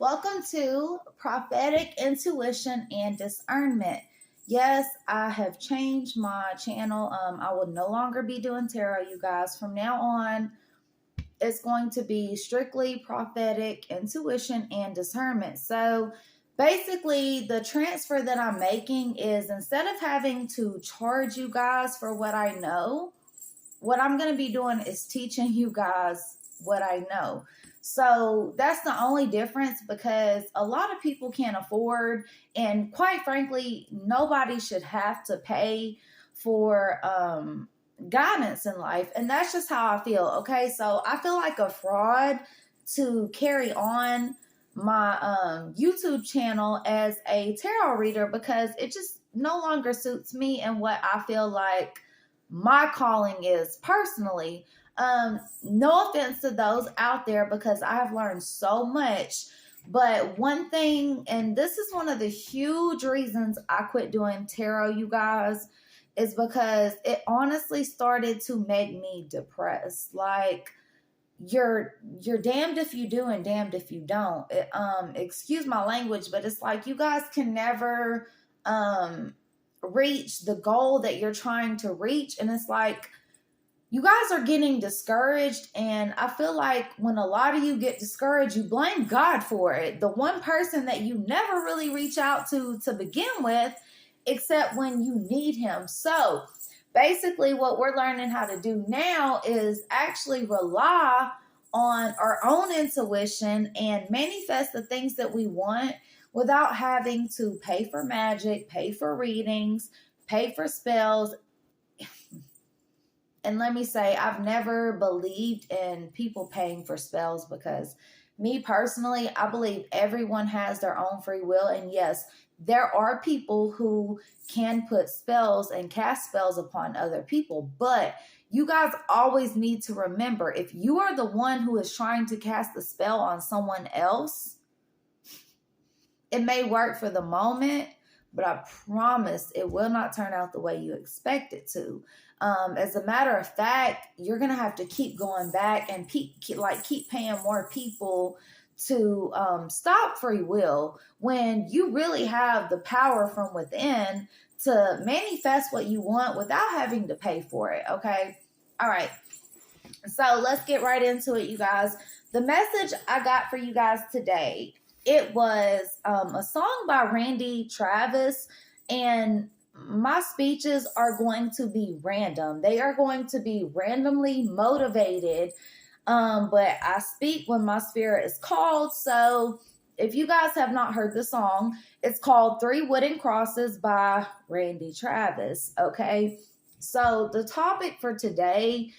Welcome to Prophetic Intuition and Discernment. Yes, I have changed my channel. I will no longer be doing tarot, you guys. From now on, it's going to be strictly prophetic intuition and discernment. So basically, the transfer that I'm making is instead of having to charge you guys for what I know, what I'm going to be doing is teaching you guys what I know. So that's the only difference, because a lot of people can't afford, and quite frankly, nobody should have to pay for guidance in life. And that's just how I feel. Okay. So I feel like a fraud to carry on my YouTube channel as a tarot reader, because it just no longer suits me and what I feel like my calling is personally. No offense to those out there, because I have learned so much. But one thing, and this is one of the huge reasons I quit doing tarot, you guys, is because it honestly started to make me depressed. Like, you're damned if you do and damned if you don't. Excuse my language, but it's like you guys can never reach the goal that you're trying to reach. And it's like you guys are getting discouraged. And I feel like when a lot of you get discouraged, you blame God for it. The one person that you never really reach out to begin with, except when you need him. So basically what we're learning how to do now is actually rely on our own intuition and manifest the things that we want without having to pay for magic, pay for readings, pay for spells. And let me say, I've never believed in people paying for spells, because me personally, I believe everyone has their own free will. And yes, there are people who can put spells and cast spells upon other people. But you guys always need to remember, if you are the one who is trying to cast the spell on someone else, it may work for the moment, but I promise it will not turn out the way you expect it to. As a matter of fact, you're going to have to keep going back and keep paying more people to stop free will, when you really have the power from within to manifest what you want without having to pay for it. Okay. All right. So let's get right into it, you guys. The message I got for you guys today, it was a song by Randy Travis, and my speeches are going to be random. They are going to be randomly motivated, but I speak when my spirit is called. So if you guys have not heard the song, it's called Three Wooden Crosses by Randy Travis. Okay, so the topic for today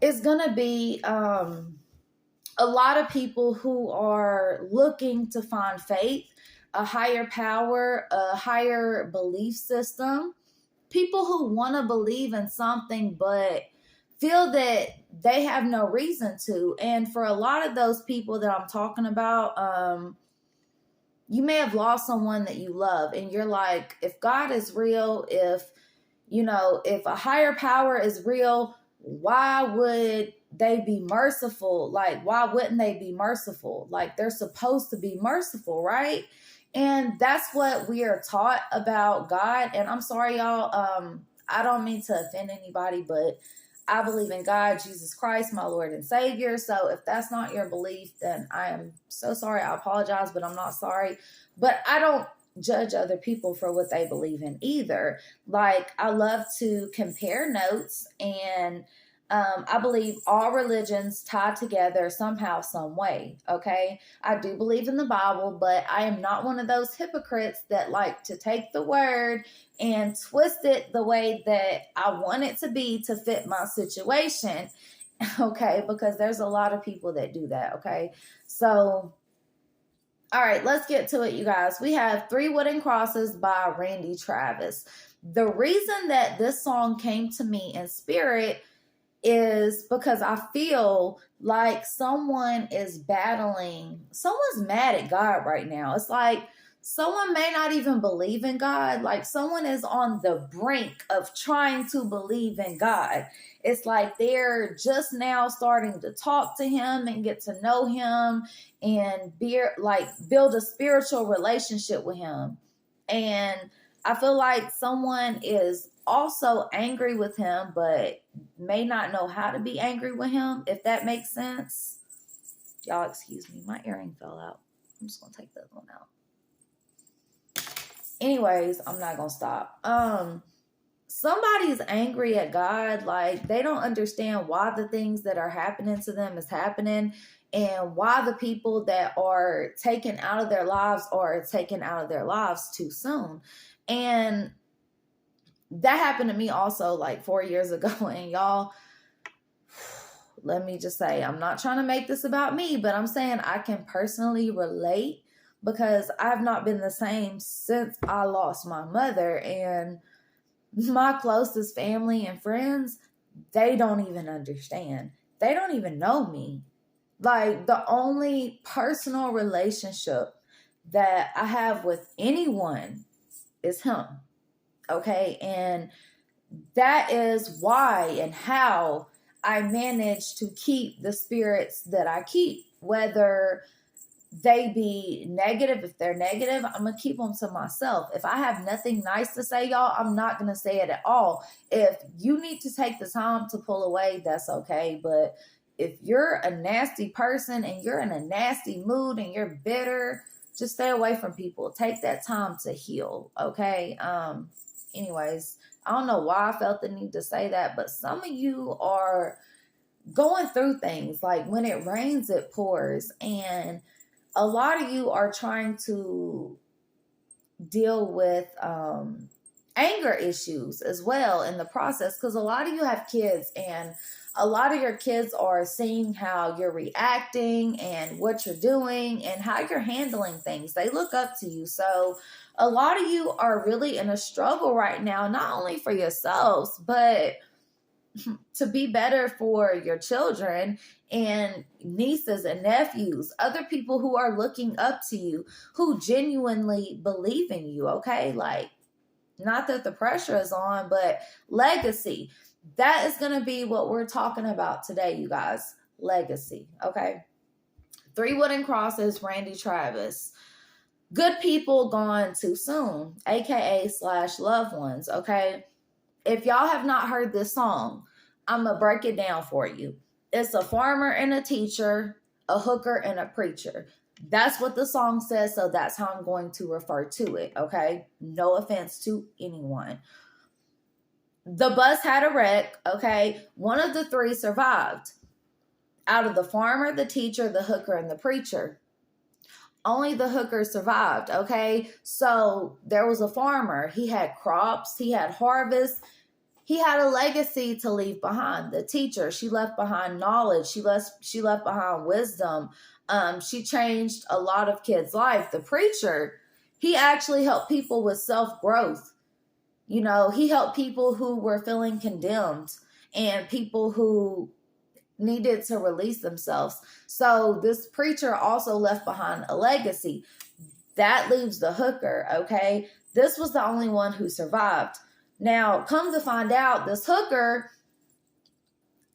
is going to be a lot of people who are looking to find faith, a higher power, a higher belief system. People who want to believe in something but feel that they have no reason to. And for a lot of those people that I'm talking about, you may have lost someone that you love, and you're like, if God is real, if a higher power is real, why would they be merciful? Like, why wouldn't they be merciful? Like, they're supposed to be merciful, right? And that's what we are taught about God. And I'm sorry, y'all. I don't mean to offend anybody, but I believe in God, Jesus Christ, my Lord and Savior. So if that's not your belief, then I am so sorry. I apologize, but I'm not sorry. But I don't judge other people for what they believe in either. Like, I love to compare notes, and I believe all religions tie together somehow, some way. Okay. I do believe in the Bible, but I am not one of those hypocrites that like to take the word and twist it the way that I want it to be to fit my situation. Okay. Because there's a lot of people that do that. Okay. So, all right, let's get to it, you guys. We have Three Wooden Crosses by Randy Travis. The reason that this song came to me in spirit is because I feel like someone's mad at God right now. It's like someone may not even believe in God. Like someone is on the brink of trying to believe in God. It's like they're just now starting to talk to him and get to know him and build a spiritual relationship with him. And I feel like someone is also angry with him, but may not know how to be angry with him, if that makes sense. Y'all, excuse me, my earring fell out. I'm just gonna take that one out. Anyways, I'm not gonna stop. Somebody's angry at God. Like they don't understand why the things that are happening to them is happening, and why the people that are taken out of their lives are taken out of their lives too soon. And that happened to me also like 4 years ago. And y'all, let me just say, I'm not trying to make this about me, but I'm saying I can personally relate, because I've not been the same since I lost my mother. And my closest family and friends, they don't even understand. They don't even know me. Like the only personal relationship that I have with anyone is him. Okay. And that is why and how I manage to keep the spirits that I keep, whether they be negative. If they're negative, I'm going to keep them to myself. If I have nothing nice to say, y'all, I'm not going to say it at all. If you need to take the time to pull away, that's okay. But if you're a nasty person and you're in a nasty mood and you're bitter, just stay away from people. Take that time to heal. Okay. Anyways, I don't know why I felt the need to say that, but some of you are going through things. Like when it rains, it pours. And a lot of you are trying to deal with anger issues as well in the process, because a lot of you have kids, and a lot of your kids are seeing how you're reacting and what you're doing and how you're handling things. They look up to you. So a lot of you are really in a struggle right now, not only for yourselves, but to be better for your children and nieces and nephews, other people who are looking up to you, who genuinely believe in you. Okay. Like, not that the pressure is on, but legacy. That is going to be what we're talking about today, you guys. Legacy. Okay. 3 wooden crosses, Randy Travis. Good people gone too soon, aka / loved ones. Okay. If y'all have not heard this song, I'm going to break it down for you. It's a farmer and a teacher, a hooker and a preacher. That's what the song says, so that's how I'm going to refer to it, okay? No offense to anyone. The bus had a wreck, okay? One of the 3 survived. Out of the farmer, the teacher, the hooker, and the preacher, only the hooker survived, okay? So there was a farmer. He had crops. He had harvest. He had a legacy to leave behind. The teacher, she left behind knowledge. She left behind wisdom. She changed a lot of kids' life. The preacher, he actually helped people with self-growth. You know, he helped people who were feeling condemned and people who needed to release themselves. So this preacher also left behind a legacy. That leaves the hooker, okay? This was the only one who survived. Now, come to find out, this hooker,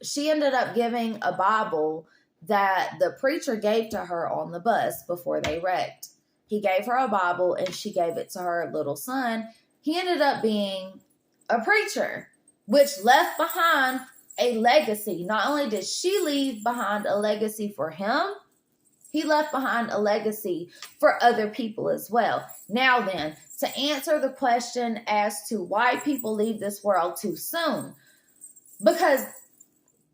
she ended up giving a Bible that the preacher gave to her on the bus before they wrecked. He gave her a Bible and she gave it to her little son. He ended up being a preacher, which left behind a legacy. Not only did she leave behind a legacy for him, he left behind a legacy for other people as well. Now then, to answer the question as to why people leave this world too soon, because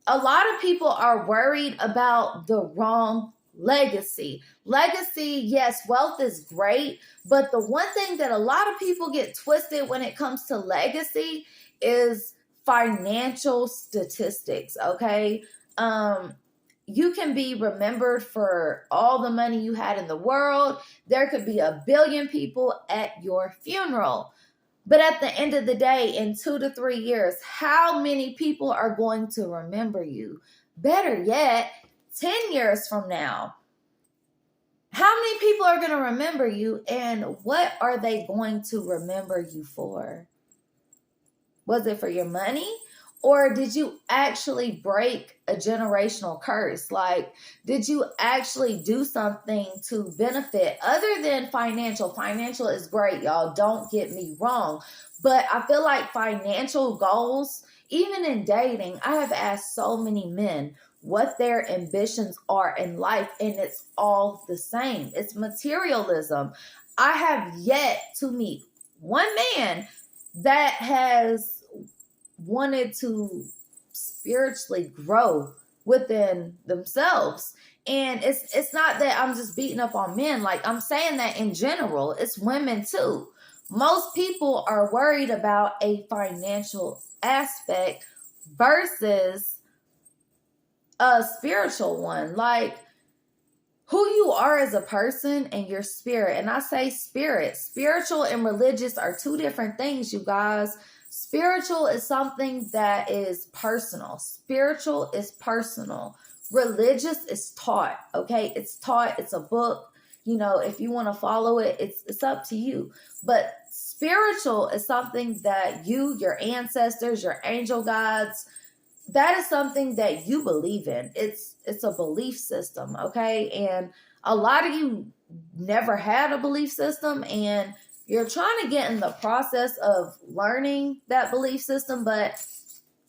a lot of people are worried about the wrong legacy. Legacy, yes, wealth is great, but the one thing that a lot of people get twisted when it comes to legacy is financial statistics, okay? You can be remembered for all the money you had in the world. There could be 1 billion people at your funeral. But at the end of the day, in 2 to 3 years, how many people are going to remember you? Better yet, 10 years from now, How many people are going to remember you, and what are they going to remember you for? Was it for your money? Or did you actually break a generational curse? Like, did you actually do something to benefit other than financial? Financial is great, y'all. Don't get me wrong. But I feel like financial goals, even in dating, I have asked so many men what their ambitions are in life, and it's all the same. It's materialism. I have yet to meet one man that has wanted to spiritually grow within themselves. And it's not that I'm just beating up on men. Like, I'm saying that in general, it's women too. Most people are worried about a financial aspect versus a spiritual one. Like, who you are as a person and your spirit. And I say spirit. Spiritual and religious are two different things, you guys. Spiritual is something that is personal. Spiritual is personal. Religious is taught, okay? It's taught, it's a book. You know, if you want to follow it, it's up to you. But spiritual is something that you, your ancestors, your angel guides, that is something that you believe in. It's a belief system, okay? And a lot of you never had a belief system, and you're trying to get in the process of learning that belief system, but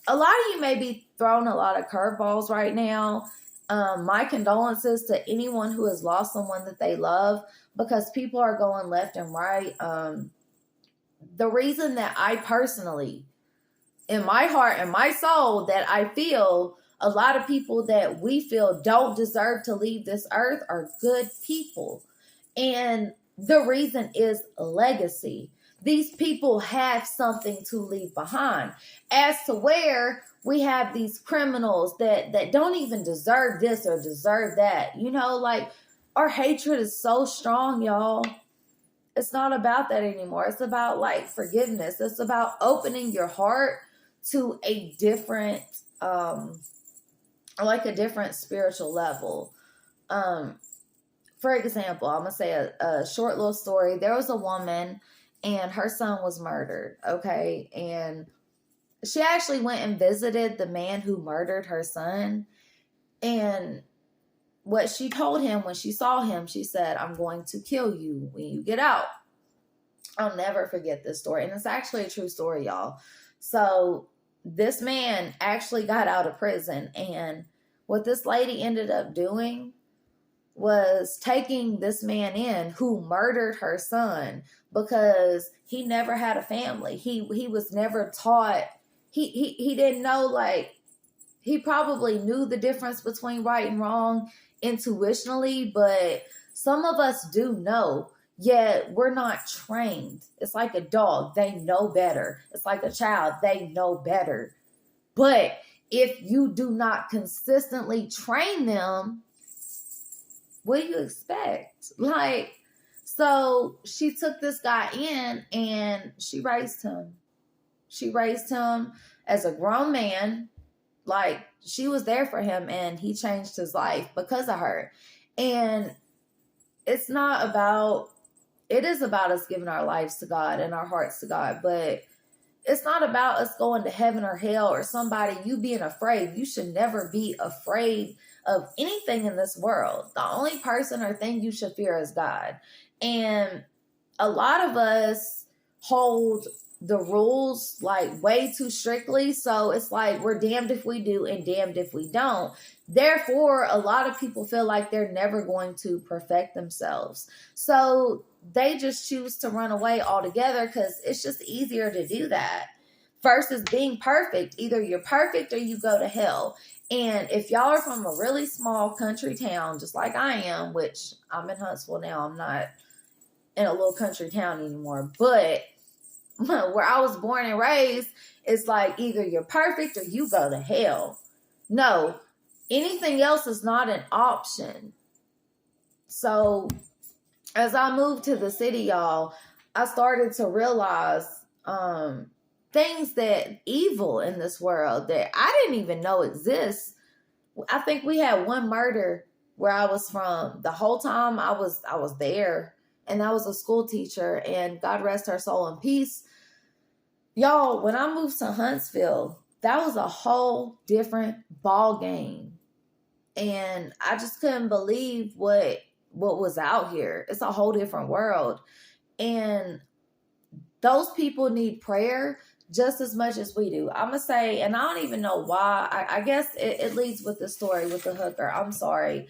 a lot of you may be throwing a lot of curveballs right now. My condolences to anyone who has lost someone that they love, because people are going left and right. The reason that I personally, in my heart and my soul, that I feel a lot of people that we feel don't deserve to leave this earth are good people. And the reason is legacy. These people have something to leave behind. As to where we have these criminals that don't even deserve this or deserve that. You know, like, our hatred is so strong, y'all. It's not about that anymore. It's about, like, forgiveness. It's about opening your heart to a different like a different spiritual level. For example, I'm gonna say a short little story. There was a woman and her son was murdered, okay? And she actually went and visited the man who murdered her son. And what she told him when she saw him, she said, "I'm going to kill you when you get out." I'll never forget this story. And it's actually a true story, y'all. So this man actually got out of prison. And what this lady ended up doing was taking this man in who murdered her son, because he never had a family. He was never taught. He didn't know, like, he probably knew the difference between right and wrong intuitionally, but some of us do know, yet we're not trained. It's like a dog, they know better. It's like a child, they know better. But if you do not consistently train them, what do you expect? Like, so she took this guy in and she raised him. She raised him as a grown man. Like, she was there for him, and he changed his life because of her. And it's not about, it is about us giving our lives to God and our hearts to God, but it's not about us going to heaven or hell or somebody, you being afraid. You should never be afraid of anything in this world. The only person or thing you should fear is God. And a lot of us hold the rules like way too strictly. So it's like we're damned if we do and damned if we don't. Therefore, a lot of people feel like they're never going to perfect themselves. So they just choose to run away altogether because it's just easier to do that versus being perfect. Either you're perfect or you go to hell. And if y'all are from a really small country town, just like I am, which I'm in Huntsville now, I'm not in a little country town anymore, but where I was born and raised, it's like either you're perfect or you go to hell. No, anything else is not an option. So as I moved to the city, y'all, I started to realize things that evil in this world that I didn't even know exists. I think we had one murder where I was from. The whole time I was there, and I was a school teacher, and God rest her soul in peace. Y'all, when I moved to Huntsville, that was a whole different ball game. And I just couldn't believe what was out here. It's a whole different world. And those people need prayer just as much as we do. I'm going to say, and I don't even know why. I guess it leads with the story with the hooker. I'm sorry.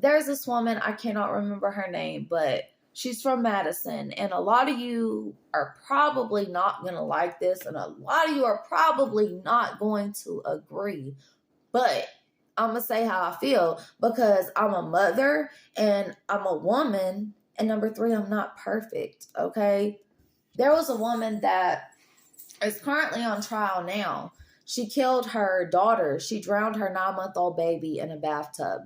There's this woman, I cannot remember her name, but she's from Madison. And a lot of you are probably not going to like this. And a lot of you are probably not going to agree. But I'm going to say how I feel, because I'm a mother and I'm a woman. And number 3, I'm not perfect. Okay. There was a woman that is currently on trial now. She killed her daughter. She drowned her 9-month-old baby in a bathtub.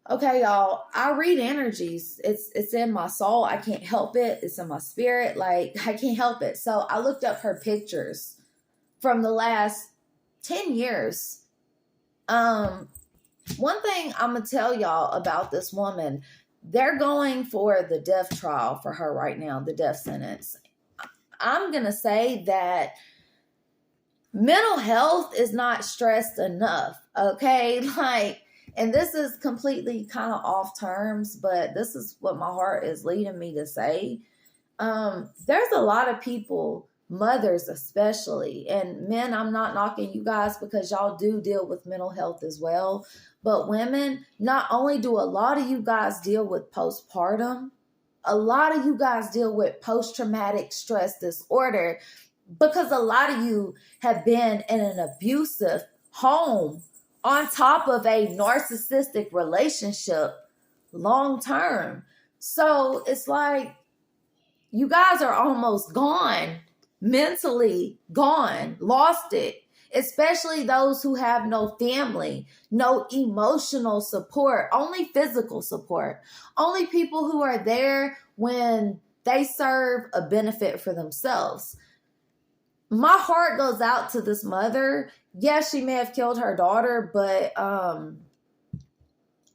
Okay, y'all, I read energies. It's in my soul. I can't help it. It's in my spirit. Like, I can't help it. So I looked up her pictures from the last 10 years. One thing I'm going to tell y'all about this woman, they're going for the death trial for her right now, the death sentence. I'm going to say that mental health is not stressed enough, okay? Like, and this is completely kind of off terms, but this is what my heart is leading me to say. There's a lot of people, mothers especially, and men, I'm not knocking you guys because y'all do deal with mental health as well. But women, not only do a lot of you guys deal with postpartum, a lot of you guys deal with post-traumatic stress disorder, because a lot of you have been in an abusive home on top of a narcissistic relationship long term. So it's like you guys are almost gone, mentally gone, lost it. Especially those who have no family, no emotional support, only physical support, only people who are there when they serve a benefit for themselves. My heart goes out to this mother. Yes, she may have killed her daughter, but I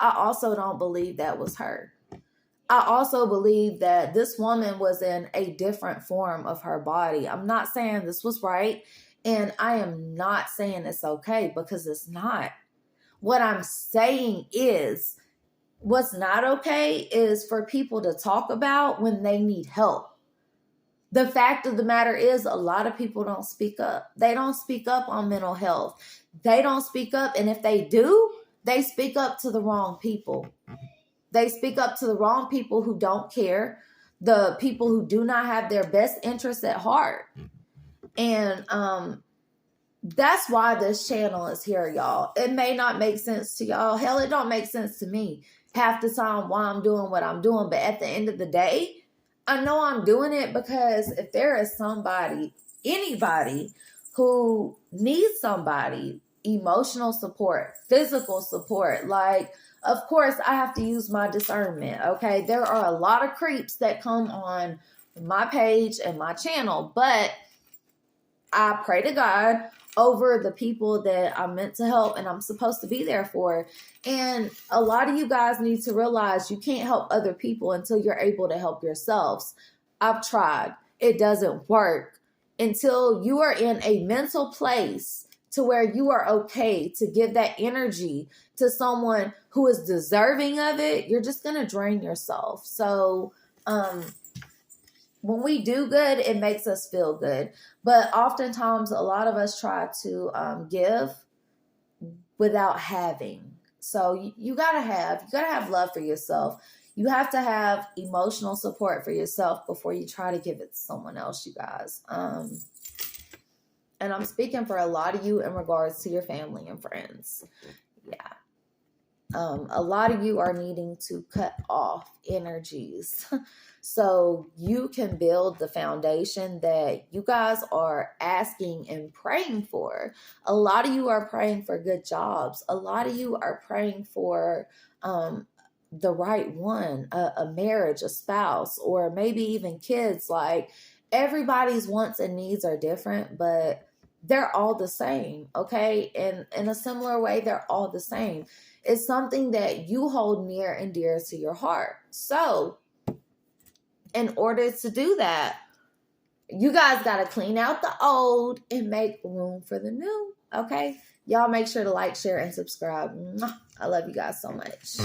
also don't believe that was her. I also believe that this woman was in a different form of her body. I'm not saying this was right. And I am not saying it's okay, because it's not. What I'm saying is, what's not okay is for people to talk about when they need help. The fact of the matter is, a lot of people don't speak up. They don't speak up on mental health. They don't speak up. And if they do, they speak up to the wrong people. They speak up to the wrong people who don't care, the people who do not have their best interests at heart. And that's why this channel is here, y'all. It may not make sense to y'all. Hell, it don't make sense to me half the time why I'm doing what I'm doing. But at the end of the day, I know I'm doing it because if there is somebody, anybody who needs somebody, emotional support, physical support, like, of course, I have to use my discernment, okay? There are a lot of creeps that come on my page and my channel, but I pray to God over the people that I'm meant to help and I'm supposed to be there for. And a lot of you guys need to realize you can't help other people until you're able to help yourselves. I've tried. It doesn't work. Until you are in a mental place to where you are okay to give that energy to someone who is deserving of it, you're just going to drain yourself. So, when we do good, it makes us feel good. But oftentimes, a lot of us try to give without having. So you gotta have love for yourself. You have to have emotional support for yourself before you try to give it to someone else, you guys. And I'm speaking for a lot of you in regards to your family and friends. Yeah. A lot of you are needing to cut off energies so you can build the foundation that you guys are asking and praying for. A lot of you are praying for good jobs. A lot of you are praying for the right one, a marriage, a spouse, or maybe even kids. Like, everybody's wants and needs are different, but they're all the same, okay? And in a similar way, they're all the same. It's something that you hold near and dear to your heart. So, in order to do that, you guys got to clean out the old and make room for the new, okay? Y'all make sure to like, share, and subscribe. I love you guys so much.